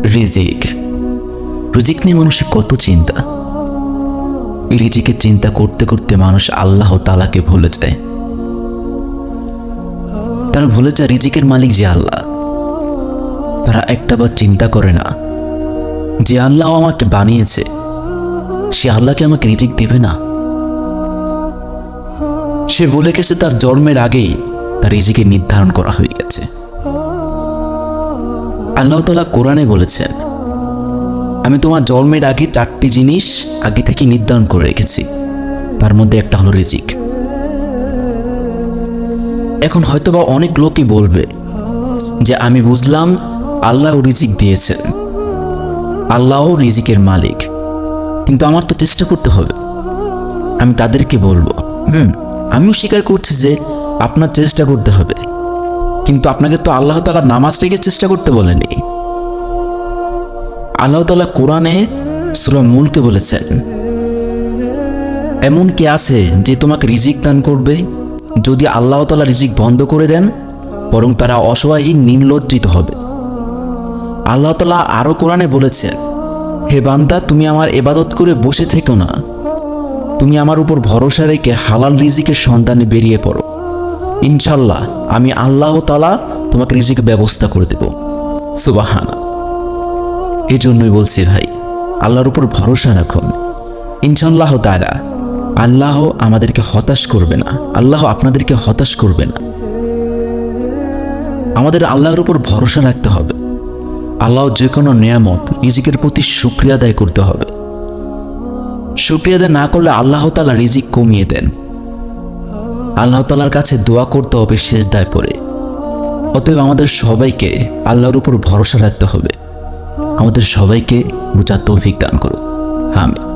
রিজিক রিজিক নিয়ে মানুষের কত চিন্তা। এই রিজিকের চিন্তা করতে করতে মানুষ আল্লাহ তাআলাকে ভুলে যায়। তারা ভুলে যায় রিজিকের মালিক যে আল্লাহ। তারা একটাবার চিন্তা করে না যে আল্লাহ আমাকে বানিয়েছে, সে আল্লাহকে আমাকে রিজিক দেবে না। সে ভুলে গেছে তার জন্মের আগেই তার রিজিকের নির্ধারণ করা হয়ে গেছে। আল্লাহ তাআলা কোরআনে বলেছেন, আমি তোমার জন্মের আগে 4টি জিনিস আগে থেকে নির্ধারণ করে রেখেছি, তার মধ্যে একটা হলো রিজিক। এখন হয়তোবা অনেক লোকই বলবে যে আমি বুঝলাম আল্লাহ রিজিক দিয়েছেন, আল্লাহ রিজিকের মালিক, কিন্তু আমার তো চেষ্টা করতে হবে। আমি তাদেরকে বলবো, আমিও স্বীকার করছি যে আপনার চেষ্টা করতে হবে, কিন্তু আপনাকে তো আল্লাহ তাআলা নামাজ থেকে চেষ্টা করতে বলেনি। আল্লাহ তাআলা কোরআনে সূরা মুলকে বলেছেন, এমন কে আছে যে তোমাকে রিজিক দান করবে যদি আল্লাহ তাআলা রিজিক বন্ধ করে দেন, বরং তারা অসহায় নির্লজ্জিত হবে। আল্লাহ তাআলা আরো কোরআনে বলেছেন, হে বান্দা, তুমি আমার ইবাদত করে বসে থেকো না, তুমি আমার উপর ভরসা রেখে হালাল রিজিকের সন্ধানে বেরিয়ে পড়ো। ইনশাআল্লাহ আমি আল্লাহ তাআলা তোমাকে রিজিকের ব্যবস্থা করে দেব। সুবহানাল্লাহ। এই জন্যই বলছি ভাই, আল্লাহর উপর ভরসা রাখুন। ইনশাআল্লাহ তাআলা আল্লাহ আমাদেরকে হতাশ করবে না, আল্লাহ আপনাদেরকে হতাশ করবে না। আমাদের আল্লাহর উপর ভরসা রাখতে হবে। আল্লাহ যে কোনো নিয়ামত রিজিকের প্রতি শুকরিয়া আদায় করতে হবে। শুকরিয়া আদায় না করলে আল্লাহ তাআলা রিজিক কমিয়ে দেন। আল্লাহ তাআলার কাছে দোয়া করতে হবে সিজদায় পড়ে। অতএব আমাদের সবাইকে আল্লাহর উপর ভরসা রাখতে হবে। আমাদের সবাইকে বুঝার তৌফিক দান করুন। আমিন।